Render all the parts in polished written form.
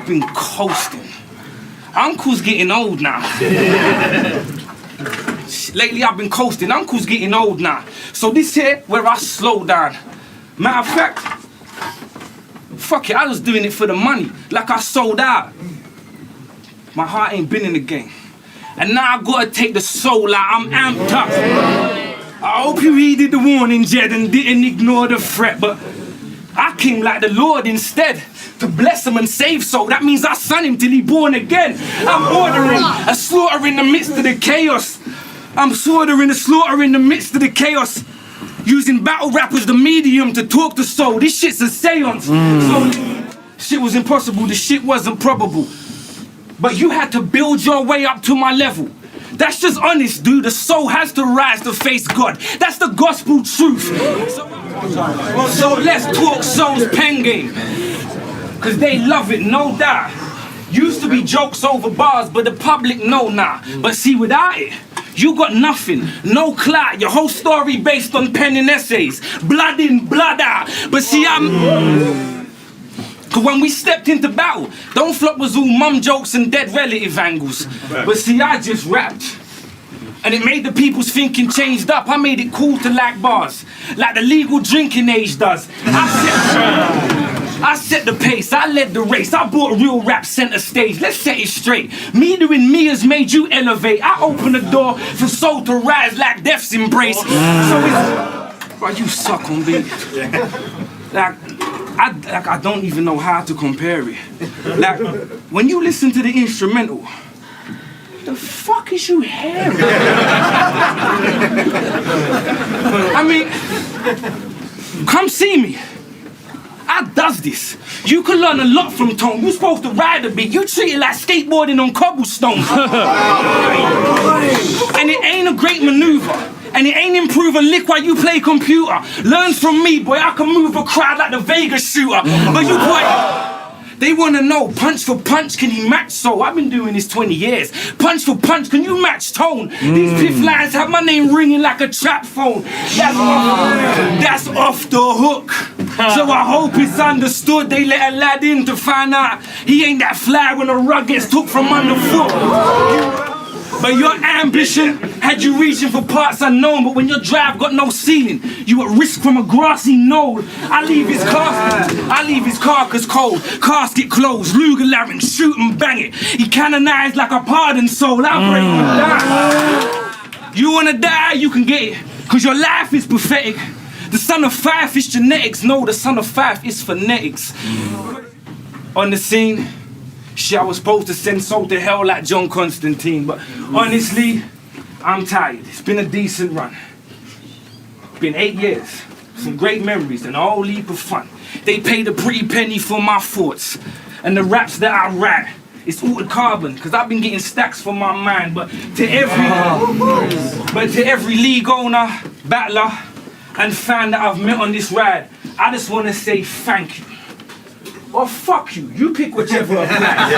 I've been coasting. Uncle's getting old now. Lately I've been coasting. Uncle's getting old now. So this here, where I slow down. Matter of fact, fuck it, I was doing it for the money. Like I sold out. My heart ain't been in the game. And now I gotta take the soul out. I'm amped up. I hope you heeded the warning, Jed, and didn't ignore the threat. But I came like the Lord instead. To bless him and save soul. That means I son him till he born again. I'm ordering a slaughter in the midst of the chaos. I'm ordering a slaughter in the midst of the chaos. Using battle rap as the medium to talk to soul. This shit's a seance. So, shit was impossible, the shit wasn't probable. But you had to build your way up to my level. That's just honest, dude. The soul has to rise to face God. That's the gospel truth. So let's talk soul's pen game. Cause they love it, no doubt. Used to be jokes over bars, but the public know now. But see, without it, you got nothing, no clout. Your whole story based on penning essays. Blood in, blood out. But see, cause when we stepped into battle, Don't Flop was all mum jokes and dead relative angles. But see, I just rapped. And it made the people's thinking changed up. I made it cool to like bars, like the legal drinking age does. I set the pace, I led the race. I brought real rap center stage. Let's set it straight. Me doing me has made you elevate. I open the door for soul to rise like death's embrace. So it's, bro, you suck on beat. I don't even know how to compare it. Like, when you listen to the instrumental, the fuck is you hearing? I mean, come see me. I does this. You can learn a lot from Tone. You supposed to ride a bit. You treat it like skateboarding on cobblestones. And it ain't a great maneuver. And it ain't improve a lick while you play computer. Learn from me, boy. I can move a crowd like the Vegas shooter. But you, boy, they wanna know, punch for punch, can he match soul? I've been doing this 20 years. Punch for punch, can you match tone? These piff lines have my name ringing like a trap phone. That's off the hook. So I hope it's understood. They let a lad in to find out he ain't that fly when a rug gets took from underfoot. But your ambition had you reaching for parts unknown. But when your drive got no ceiling, you at risk from a grassy knoll. I leave his carcass cold, casket closed, Luger larynx, shoot and bang it. He canonized like a pardon soul. I break him down. You wanna die, you can get it, cause your life is pathetic. The son of Fife is genetics. No, the son of Fife is phonetics. On the scene, shit, I was supposed to send soul to hell like John Constantine, but honestly, I'm tired. It's been a decent run. Been 8 years, some great memories and a whole heap of fun. They paid a pretty penny for my thoughts, and the raps that I write, it's altered carbon, cause I've been getting stacks for my mind. But to every league owner, battler, and fan that I've met on this ride, I just wanna say thank you. Or fuck you. You pick whichever applies.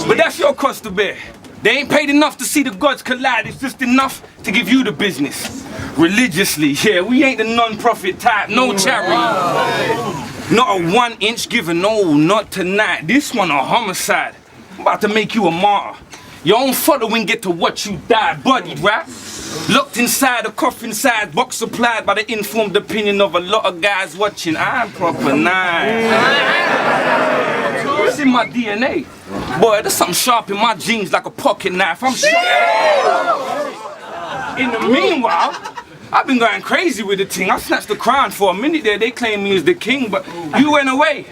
But that's your cost to bear. They ain't paid enough to see the gods collide. It's just enough to give you the business. Religiously, yeah, we ain't the non-profit type, no charity. Not a 1 inch giver, no, not tonight. This one a homicide. I'm about to make you a martyr. Your own following get to watch you die, bloodied, right? Locked inside a coffin-sized box supplied by the informed opinion of a lot of guys watching. I'm proper nice. It's in my DNA. Boy, there's something sharp in my jeans like a pocket knife. I'm sure. In the meanwhile, I've been going crazy with the thing. I snatched the crown for a minute there. They claim me as the king, but you went away.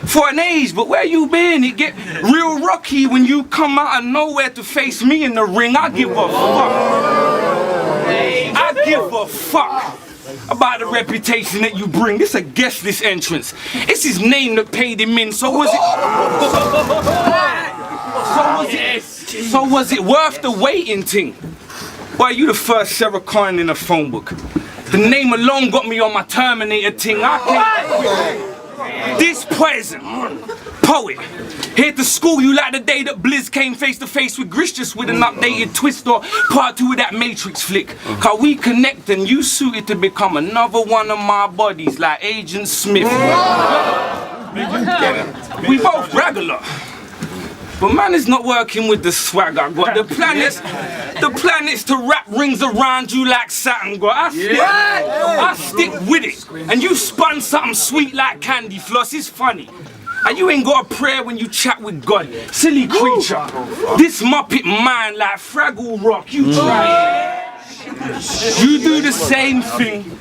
For an age, but where you been? It get real rocky when you come out of nowhere to face me in the ring. I give a fuck. I give a fuck about the reputation that you bring. This a guestless entrance. It's his name that paid him in. So was it worth the waiting thing? Boy, you the first Sarah Connor in a phone book. The name alone got me on my Terminator thing. I can't. This poison, poet, here to school you like the day that Blizz came face to face with Grish, just with an updated twist or part 2 of that Matrix flick. Cause we connect and you suited to become another one of my bodies like Agent Smith. We both brag a lot. But man is not working with the swag I got. The planets to wrap rings around you like Saturn got. I stick with it. And you spun something sweet like candy floss. It's funny. And you ain't got a prayer when you chat with God. Silly creature. This Muppet mind like Fraggle Rock. You try it. You do the same thing.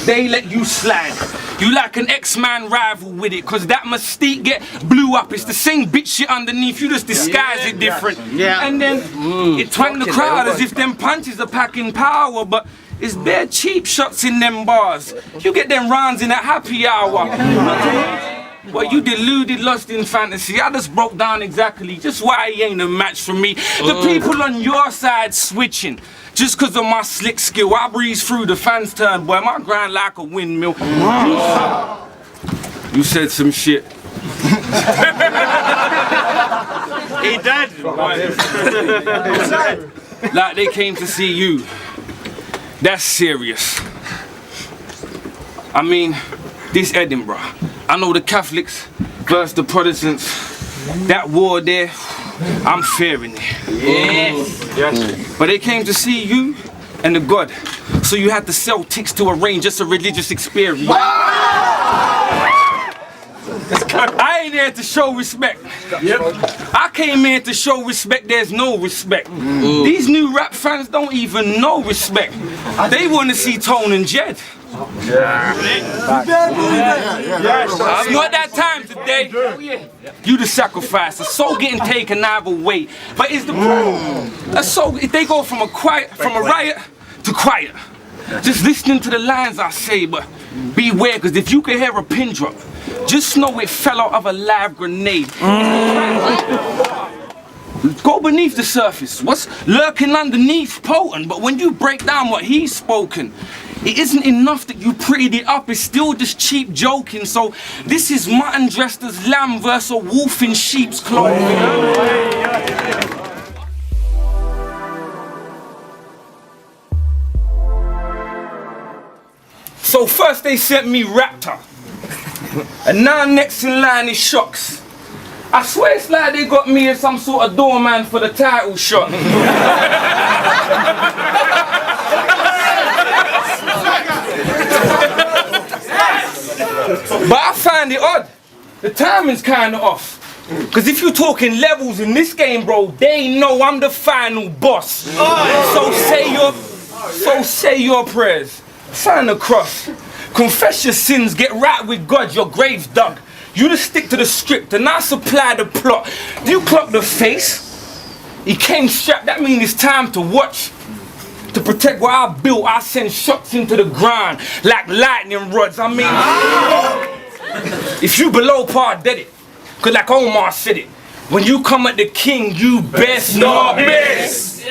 They let you slide. You like an X-Man rival with it, cause that mystique get blew up. It's the same bitch shit underneath, you just disguise it different. And then it twang the crowd as if them punches are packing power, but it's bare cheap shots in them bars. You get them rounds in a happy hour. Well, you deluded, lost in fantasy. I just broke down exactly just why he ain't a match for me. The people on your side switching. Just cause of my slick skill, I breeze through the fans turn, boy, my grind like a windmill. You said some shit. He did. Like they came to see you. That's serious. I mean, this Edinburgh. I know the Catholics versus the Protestants. That war there, I'm fearing it. Yes. But they came to see you and the God. So you had to sell ticks to arrange just a religious experience. I ain't here to show respect. I came here to show respect, there's no respect. These new rap fans don't even know respect. They want to see Tone and Jed. It's not that time today. You the sacrifice. The soul getting taken either way. But it's the problem. If they go from a riot to quiet. Just listening to the lines I say, but beware, because if you can hear a pin drop, just know it fell out of a live grenade. Go beneath the surface. What's lurking underneath potent, but when you break down what he's spoken, it isn't enough that you prettied it up, it's still just cheap joking. So this is mutton dressed as lamb versus a wolf in sheep's clothing. So first they sent me Raptor, and now next in line is Shox. I swear it's like they got me as some sort of doorman for the title shot. But I find it odd. The timing's kinda off. Cause if you're talking levels in this game, bro, they know I'm the final boss. So say your prayers. Sign the cross. Confess your sins, get right with God, your grave's dug. You just stick to the script and I supply the plot. Do you clock the face? He came strapped, that means it's time to watch. To protect what I built, I send shots into the ground like lightning rods. I mean, if you below par, dead it. Cause like Omar said it, when you come at the king, you best not miss.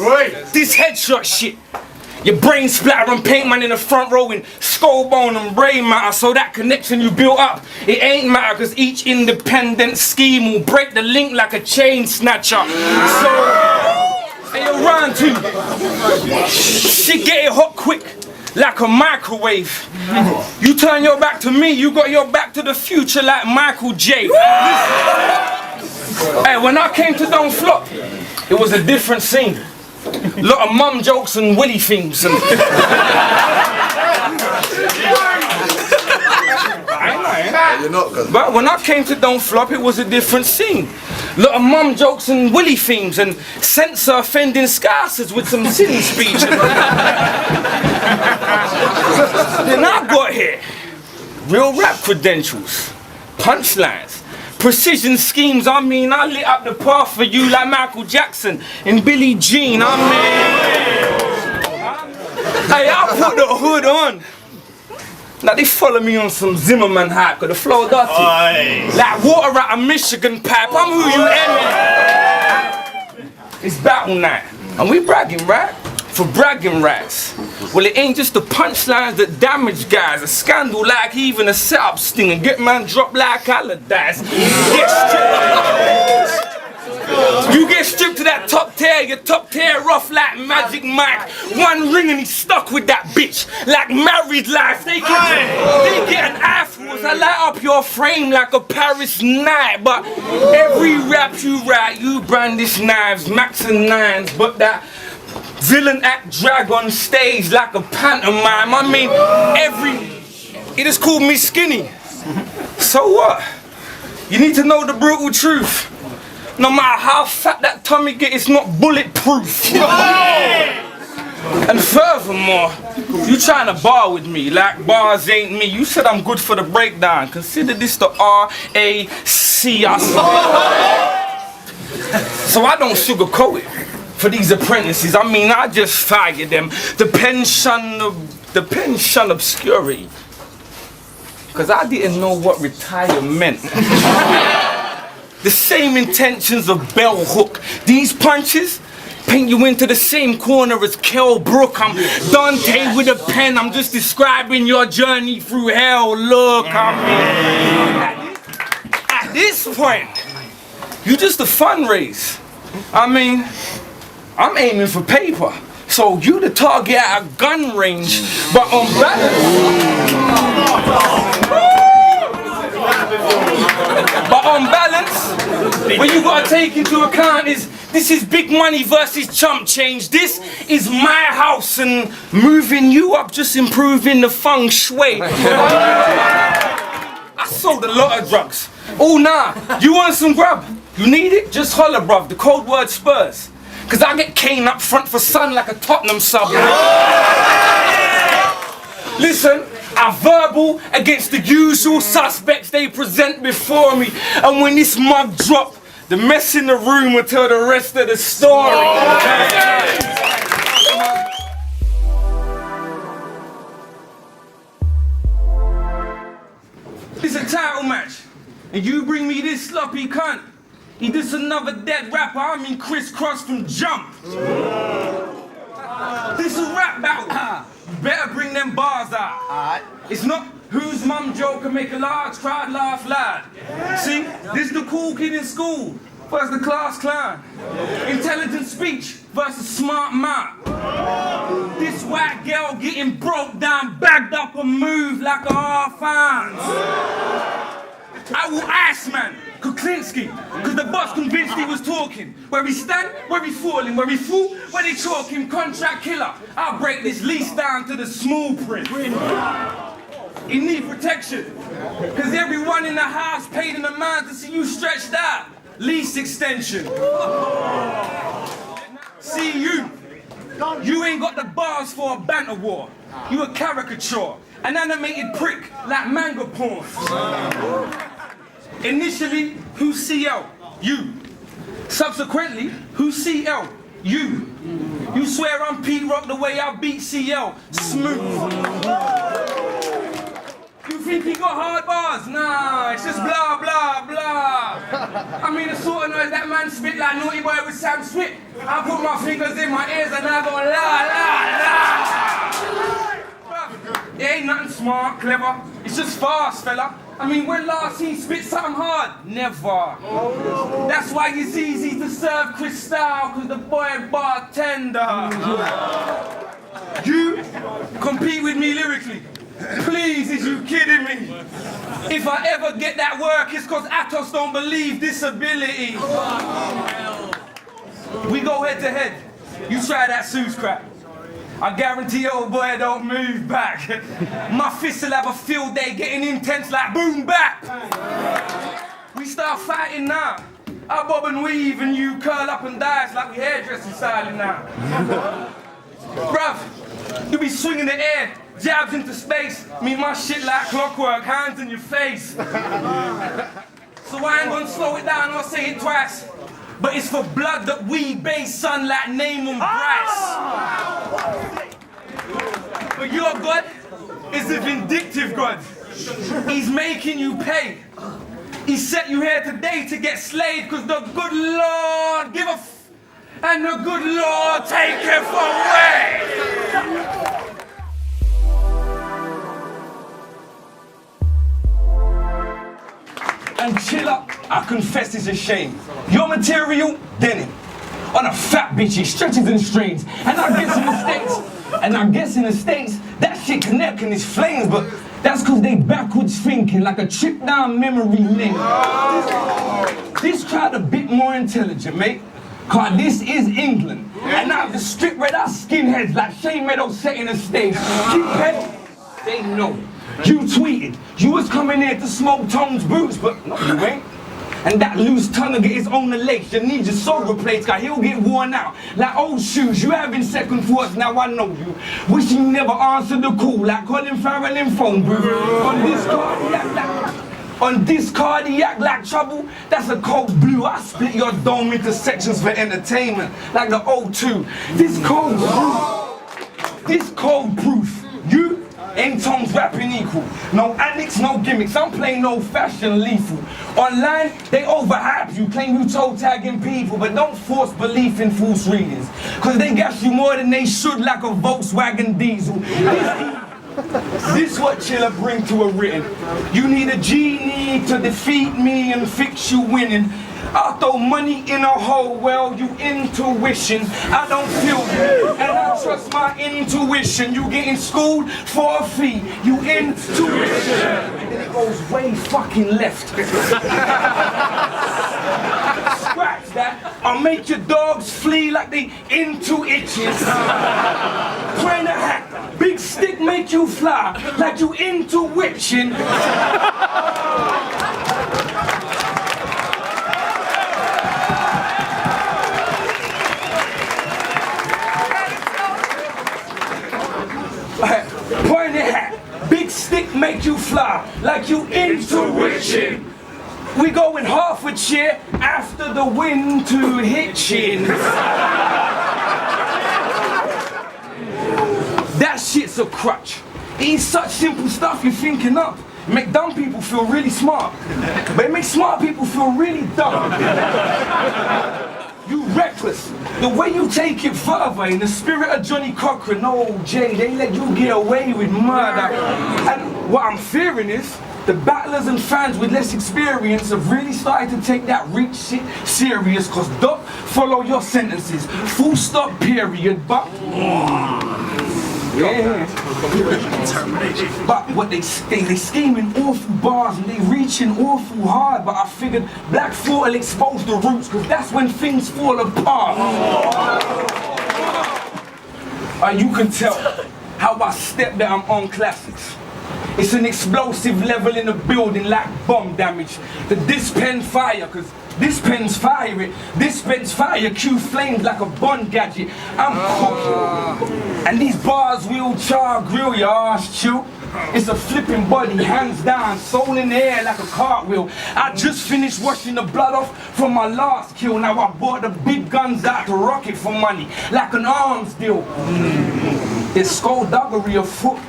Right. This headshot shit. Your brain splatter and paint man in the front row in skull bone and brain matter. So that connection you built up, it ain't matter, cause each independent scheme will break the link like a chain snatcher. So, hey, yo, round 2. Shit get it hot quick, like a microwave. You turn your back to me, you got your back to the future like Michael J. Hey, when I came to Don't Flop, it was a different scene. Lot of mum jokes and willy themes and But when I came to Don't Flop, it was a different scene. Lot of mum jokes and willy themes and censor offending scarces with some silly speech. Then I got here. Real rap credentials, punchlines, precision schemes. I mean, I lit up the path for you like Michael Jackson and Billie Jean. I mean, hey, I put the hood on. Now they follow me on some Zimmerman hype, cause the flow dirty. Like water out a Michigan pipe. I'm who you aiming. It's battle night, and we bragging, right? for bragging rights. Well, it ain't just the punchlines that damage guys. A scandal like even a setup sting and get man dropped like Allardyce. You get stripped to that top tier, your top tier rough like Magic Mike. One ring and he's stuck with that bitch like married life. They get an eye for us. I light up your frame like a Paris night. But every rap you write, you brandish knives, max and nines. But that villain act drag on stage like a pantomime. I mean, it just called me skinny. So what? You need to know the brutal truth. No matter how fat that tummy get, it's not bulletproof. And furthermore, you trying to bar with me like bars ain't me. You said I'm good for the breakdown. Consider this the RAC. So I don't sugarcoat it for these apprentices. I mean, I just fire them. The pension obscurity. Because I didn't know what retire meant. The same intentions of bell hook. These punches paint you into the same corner as Kell Brook. I'm Dante with a pen. I'm just describing your journey through hell. Look, I mean, at this point, you just a fundraise. I mean, I'm aiming for paper. So you the target at a gun range, but on balance, what you gotta take into account is this is big money versus chump change. This is my house and moving you up, just improving the feng shui. I sold a lot of drugs. Oh nah, you want some grub? You need it? Just holler, bruv. The code word Spurs. Cause I get cane up front for sun like a Tottenham sub. Listen, I verbal against the usual suspects they present before me. And when this mug drop, the mess in the room will tell the rest of the story. It's a title match, and you bring me this sloppy cunt. He just another dead rapper, I mean crisscross from Jump. This is a rap battle. You better bring them bars out. Alright. It's not whose mum joke can make a large crowd laugh loud. See, this is the cool kid in school versus the class clown. Intelligent speech versus smart mouth. This white girl getting broke down, bagged up and moved like a half ounce. I will ask man, Kuklinski, cause the boss convinced he was talking. Where he stand, where he falling, where he fool, where they chalk him, contract killer. I'll break this lease down to the small print. He need protection, cause everyone in the house paid an amount to see you stretched out. Lease extension. See you ain't got the bars for a banter war. You a caricature, an animated prick like manga porn. Initially, who's CL? You. Subsequently, who's CL? You. You swear I'm Pete Rock the way I beat CL. Smooth. You think he got hard bars? Nah, it's just blah, blah, blah. I mean, the sort of noise that man spit like Naughty Boy with Sam Smith. I put my fingers in my ears and I go la, la, la. It ain't nothing smart, clever. It's just fast, fella. I mean, when last he spit something hard? Never. That's why it's easy to serve Cristal, cause the boy bartender. You compete with me lyrically. Please, is you kidding me? If I ever get that work, it's cause Atos don't believe disability. We go head to head. You try that Sue's crap. I guarantee old boy don't move back. My fists will have a field day getting intense like boom bap. We start fighting now. I bob and weave and you curl up and dice like we hairdressing styling now. Bruv, you be swinging the air, jabs into space, meet my shit like clockwork, hands in your face. So I ain't gonna slow it down or say it twice. But it's for blood that we base, son, like name and price. But your God is a vindictive God. He's making you pay. He set you here today to get slayed, cause the good Lord give a and the good Lord taketh away. And Chilla, I confess it's a shame. Your material, denim. On a fat bitch, he stretches and strains. And I guess in the States, that shit connecting is flames, but that's cause they backwards thinking like a trip down memory lane. This crowd a bit more intelligent, mate. Cause this is England. And now the strip red our skinheads like Shane Meadows setting the stage. Keep head, they know. You tweeted, you was coming here to smoke Tone's boots, but no, you ain't. And that loose tongue'll get his own lace. You need your soul replaced, cause he'll get worn out. Like old shoes, you having second thoughts, now I know you. Wishing you never answered the call, like Colin Farrell in phone booth. On this cardiac like trouble, that's a cold blue. I split your dome into sections for entertainment, like the O2. This cold proof. You ain't Tone's rapping equal. No annex, no gimmicks. I'm playing old fashioned lethal. Online, they overhype you, claim you toe tagging people, but don't force belief in false readings. Cause they gas you more than they should like a Volkswagen diesel. This what Chilla bring to a written. You need a genie to defeat me and fix you winning. I'll throw money in a hole, well, you intuition. I don't feel you, and I trust my intuition. You getting schooled for a fee, you intuition. And then it goes way fucking left. Scratch that, I'll make your dogs flee like they into itches. Train a hat, big stick make you fly, like you intuition. Pointy hat, big stick make you fly, like you intuition. We going half a cheer after the wind to hitching. That shit's a crutch. It's such simple stuff you're thinking up. It make dumb people feel really smart, but it makes smart people feel really dumb. You reckless. The way you take it further in the spirit of Johnny Cochran, no Jay, they let you get away with murder. And what I'm fearing is the battlers and fans with less experience have really started to take that reach shit serious, cause don't follow your sentences. Full stop period, but yeah. But what they scheming awful bars and they reaching awful hard, but I figured Black Thought will expose the roots, cause that's when things fall apart. You can tell how I step that I'm on classics. It's an explosive level in the building like bomb damage. The dispen fire, cause this pen's fire it. Dispense fire, cue flames like a Bond gadget. I'm cooking. And these bars will char grill your ass chew. It's a flipping body, hands down, soul in the air like a cartwheel. I just finished washing the blood off from my last kill. Now I bought the big guns out to rock it for money, like an arms deal. There's skullduggery afoot.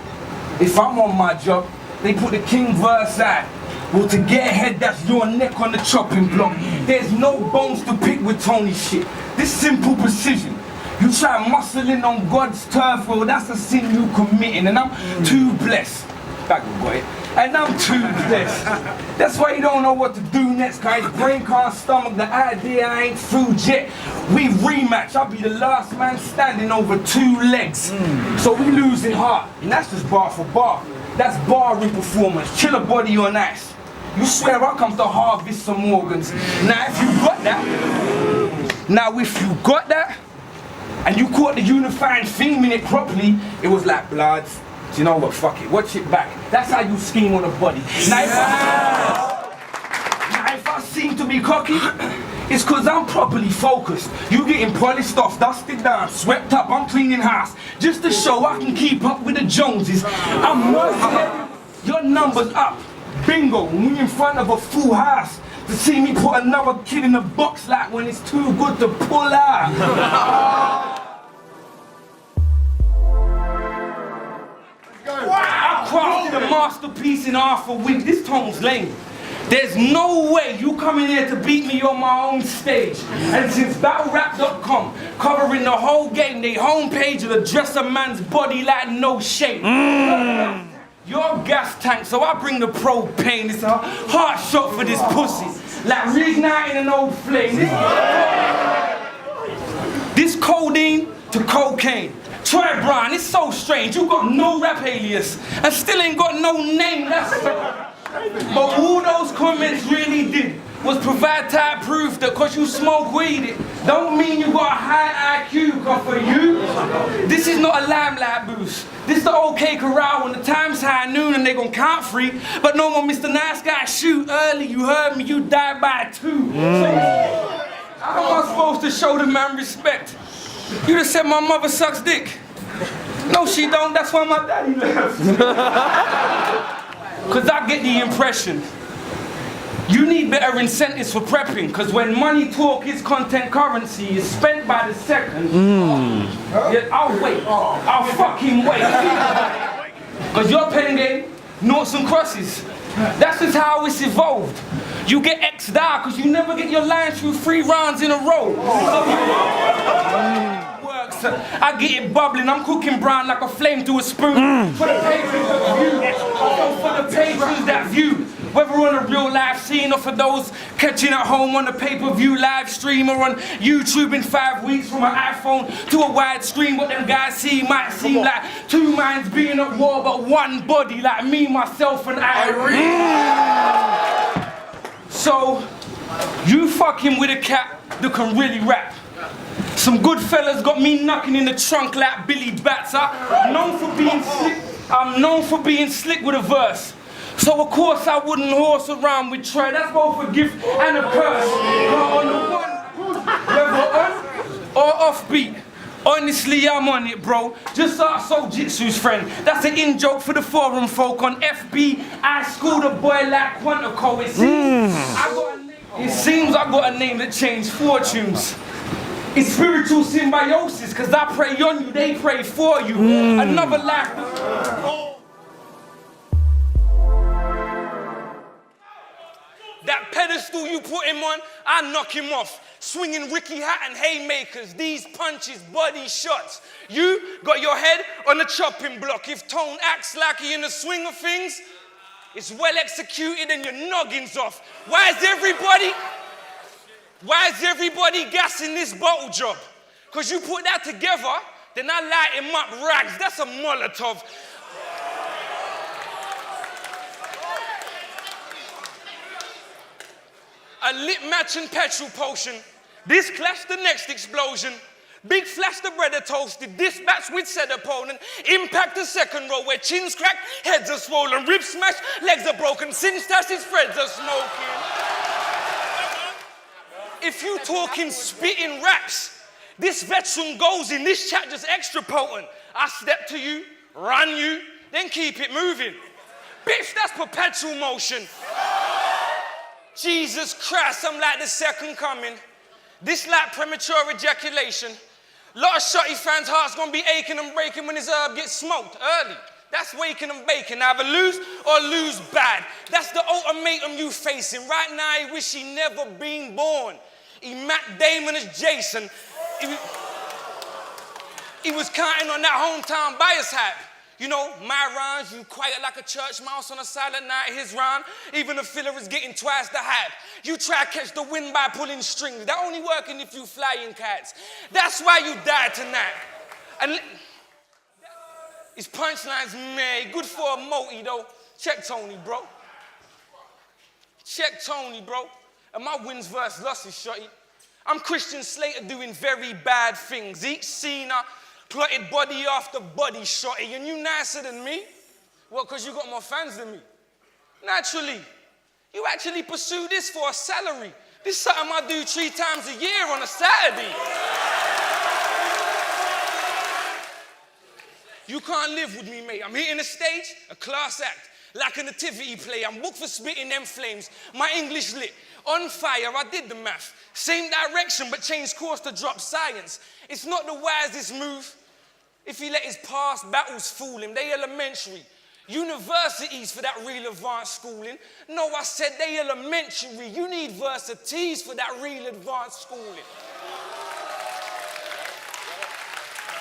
If I'm on my job, they put the king verse out. Well, to get ahead, that's your neck on the chopping block. There's no bones to pick with Tony shit. This simple precision. You try muscling on God's turf, well, that's a sin you committing, and I'm too blessed. Back boy. And I'm too blessed. That's why you don't know what to do next, cause his brain can't stomach the idea I ain't through yet. We rematch, I'll be the last man standing over 2 legs. So we losing heart, and that's just bar for bar. That's barring performance, Chilla body on ice. You swear I come to harvest some organs. Now if you got that, and you caught the unifying theme in it properly, it was like bloods. You know what, fuck it, watch it back. That's how you scheme on a body. Now if I seem to be cocky, it's cause I'm properly focused. You getting polished off, dusted down, swept up, I'm cleaning house. Just to show I can keep up with the Joneses. I'm working your numbers up. Bingo, we in front of a full house. To see me put another kid in a box like when it's too good to pull out. I crafted a masterpiece in half a week. This Tone's lame. There's no way you coming here to beat me on my own stage. And since BattleRap.com covering the whole game, they homepage will address a man's body like no shape. You're gas tank, so I bring the propane. It's a heart shot for this pussy. Like reigniting an old flame. This codeine to cocaine. Troy Brown, it's so strange. You got no rap alias and still ain't got no name. But all those comments really did was provide type proof that cause you smoke weed, it don't mean you got a high IQ, cause for you, this is not a limelight boost. This the OK Corral when the time's high noon and they gon' count free, but no more Mr. Nice Guy shoot early, you heard me, you died by 2. So, how am I supposed to show the man respect? You just said my mother sucks dick. No, she don't, that's why my daddy left. Cause I get the impression you need better incentives for prepping, because when money talk is content currency, is spent by the second. Yeah, I'll wait. I'll fucking wait. Because your pen game, noughts and crosses. That's just how it's evolved. You get X'd out because you never get your line through 3 rounds in a row. Works. I get it bubbling. I'm cooking brown like a flame through a spoon. For the patrons that view. For the patrons that view. Whether on a real live scene or for those catching at home on a pay-per-view live stream or on YouTube in 5 weeks from an iPhone to a wide screen, what them guys see might seem like 2 minds being at war but 1 body, like me, myself and Irene. So, you fucking with a cat that can really rap. Some good fellas got me knocking in the trunk like Billy Bats. I'm known for being slick with a verse. So of course I wouldn't horse around with Trey. That's both a gift and a curse. But on the one, whether on or offbeat, honestly I'm on it, bro. Just ask Sojitsu's friend. That's an in-joke for the forum folk on FB. I schooled a boy like Quantico. It seems I got a name that changed fortunes. It's spiritual symbiosis, cause I pray on you, they pray for you. Another life. That pedestal you put him on, I knock him off. Swinging Ricky Hatton haymakers, these punches, body shots. You got your head on the chopping block. If Tone acts like he in the swing of things, it's well executed and your noggin's off. Why is everybody gassing this bottle job? Because you put that together, then I light him up rags. That's a Molotov. A lit matching petrol potion. This clash the next explosion. Big flash the bread are toasted. Dispatch with said opponent. Impact the second row where chins crack, heads are swollen, ribs smash, legs are broken, sin stash, his threads are smoking. If you talking spitting raps, this veteran goes in, this chat just extra potent. I step to you, run you, then keep it moving. Bitch, that's perpetual motion. Jesus Christ, I'm like the second coming. This like premature ejaculation. Lot of Shotty fans' hearts gonna be aching and breaking when his herb gets smoked early. That's waking and baking. Either lose or lose bad. That's the ultimatum you facing. Right now, he wish he never been born. He Matt Damon as Jason. He was counting on that hometown bias hype. You know, my rhymes, you quiet like a church mouse on a silent night. His rhyme, even the filler is getting twice the hype. You try to catch the wind by pulling strings. That only working if you flying cats. That's why you die tonight. And his punchlines, man, good for a multi though. Check Tony, bro. Check Tony, bro. And my wins versus losses, Shotty. I'm Christian Slater doing very bad things. Each scene I plotted body after body, Shotty, and you nicer than me? What, because you got more fans than me? Naturally. You actually pursue this for a salary. This is something I do 3 times a year on a Saturday. You can't live with me, mate. I'm hitting the stage, a class act, like a nativity play. I'm booked for spitting them flames. My English lit, on fire, I did the math. Same direction, but changed course to drop science. It's not the wisest move if he let his past battles fool him. They elementary. universities for that real advanced schooling. No, I said they elementary. You need versities for that real advanced schooling.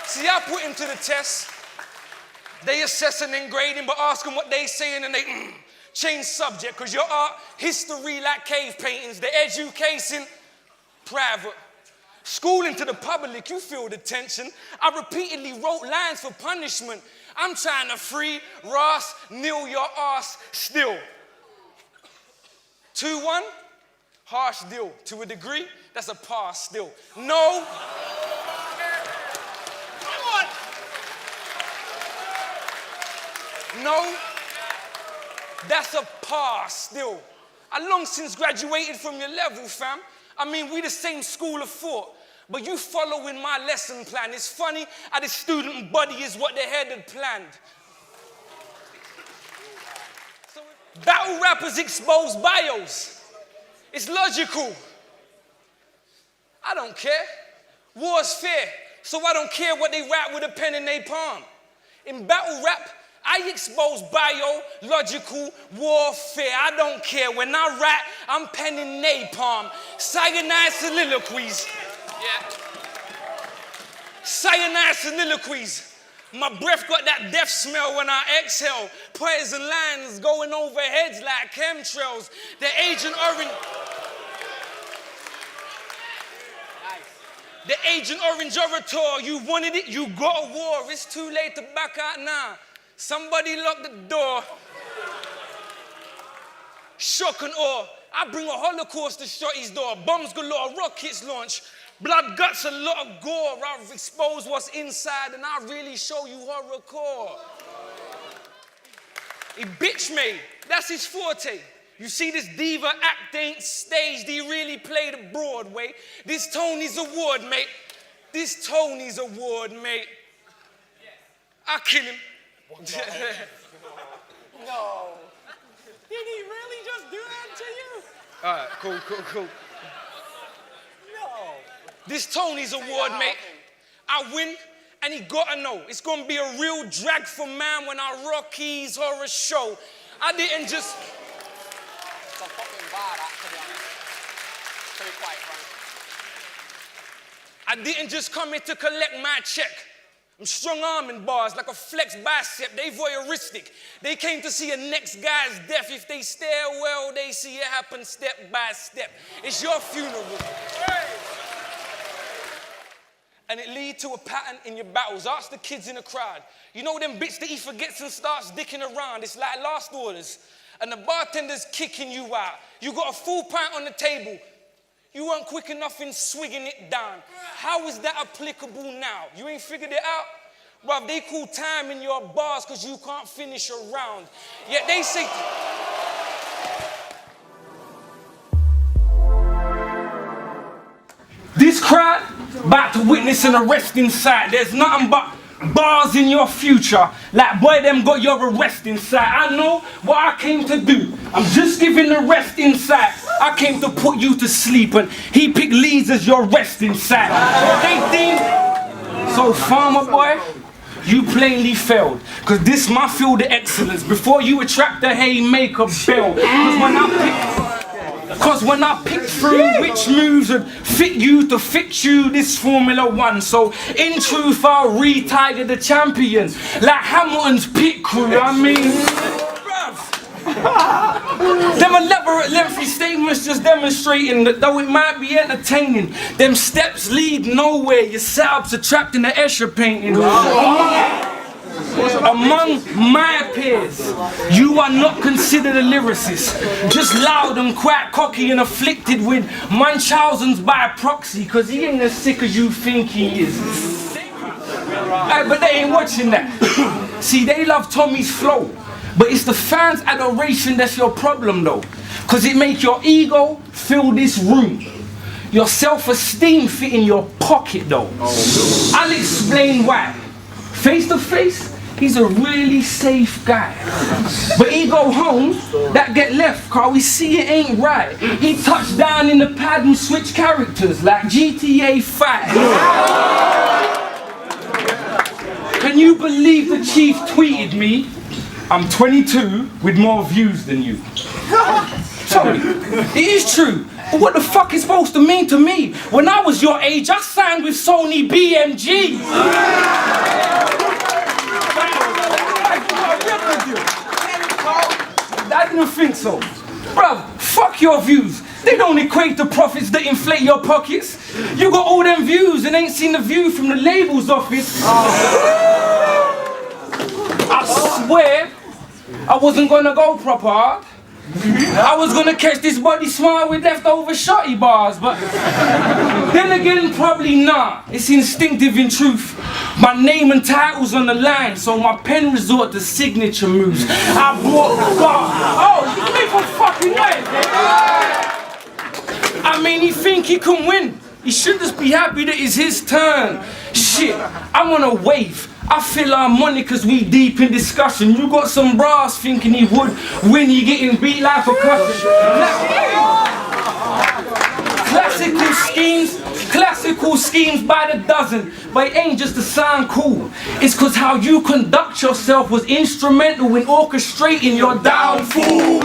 See, I put him to the test. They assessing and grading, but ask them what they saying and they change subject, because your art, history like cave paintings, the education, private. Schooling to the public, you feel the tension. I repeatedly wrote lines for punishment. I'm trying to free Ross, kneel your ass still. 2-1, harsh deal. To a degree, that's a pass still. No. No, that's a pass still. I long since graduated from your level, fam. I mean, we the same school of thought, but you following my lesson plan. It's funny how the student body is what the head had planned. So battle rappers expose bios. It's logical. I don't care. War's fair, so I don't care what they rap with a pen in their palm. In battle rap, I expose biological warfare. I don't care. When I rap, I'm penning napalm. Cyanide soliloquies. Yeah. Cyanide soliloquies. My breath got that death smell when I exhale. Poison lines going over heads like chemtrails. The Agent Orange. The Agent Orange orator. You wanted it, you got a war. It's too late to back out now. Somebody lock the door. Shock and awe. I bring a Holocaust to Shotty's door. Bombs galore, rockets launch. Blood, guts, a lot of gore. I've exposed what's inside and I really show you horrorcore. He bitch made. That's his forte. You see this diva act ain't staged. He really played a Broadway. This Tony's award, mate. This Tony's award, mate. I'll kill him. No. Did he really just do that to you? All right, cool. No. This Tony's award, mate. I win, and he gotta know. It's gonna be a real drag for man when I rock his horror show. I didn't just... It's a fucking bar, to be honest. To be quite frank. I didn't just come here to collect my check. I'm strong-arming bars like a flex bicep. They voyeuristic. They came to see a next guy's death. If they stare well, they see it happen step by step. It's your funeral. Hey. And it lead to a pattern in your battles. Ask the kids in the crowd. You know them bits that he forgets and starts dicking around? It's like last orders. And the bartender's kicking you out. You got a full pint on the table. You weren't quick enough in swigging it down. How is that applicable now? You ain't figured it out? Bruv, they call time in your bars because you can't finish a round. Yet they say... This crowd about to witness an arresting sight. There's nothing but bars in your future. Like, boy, them got your arrest inside. I know what I came to do. I'm just giving the rest inside. I came to put you to sleep, and he picked Leese as your rest inside. They think, so farmer boy, you plainly failed. Cause this my field of excellence. Before you attract the haymaker bell. Cause when I pick through which moves would fit you to fit you, this Formula One. So in truth, I'll re-tiger the champion like Hamilton's pit crew. I mean, them elaborate lengthy statements just demonstrating that though it might be entertaining, them steps lead nowhere. Your setups are trapped in the Escher painting. Among my peers, you are not considered a lyricist. Just loud and quite cocky and afflicted with Munchausen's by proxy, cause he ain't as sick as you think he is. But they ain't watching that. See, they love Tommy's flow, but it's the fans' adoration that's your problem though. Cause it make your ego fill this room. Your self-esteem fit in your pocket though. I'll explain why. Face to face, he's a really safe guy. But he go home, that get left, cause we see it ain't right. He touched down in the pad and switch characters like GTA 5. Can you believe the chief tweeted me? I'm 22 with more views than you. Sorry, it is true. But what the fuck is supposed to mean to me? When I was your age, I signed with Sony BMG. I didn't think so. Bruv, fuck your views. They don't equate to profits that inflate your pockets. You got all them views and ain't seen the view from the label's office. I swear I wasn't gonna go proper hard. I was gonna catch this body smile with leftover shotty bars, but then again, probably not. It's instinctive in truth. My name and title's on the line, so my pen resort to signature moves. I brought the bar. Oh, you make a fucking way. I mean, he think he can win. He should just be happy that it's his turn. Shit, I'm on a wave. I feel harmonic as we deep in discussion. You got some brass thinking he would win, he getting beat like a cushion. Classical schemes by the dozen, but it ain't just to sound cool. It's cause how you conduct yourself was instrumental in orchestrating your downfall.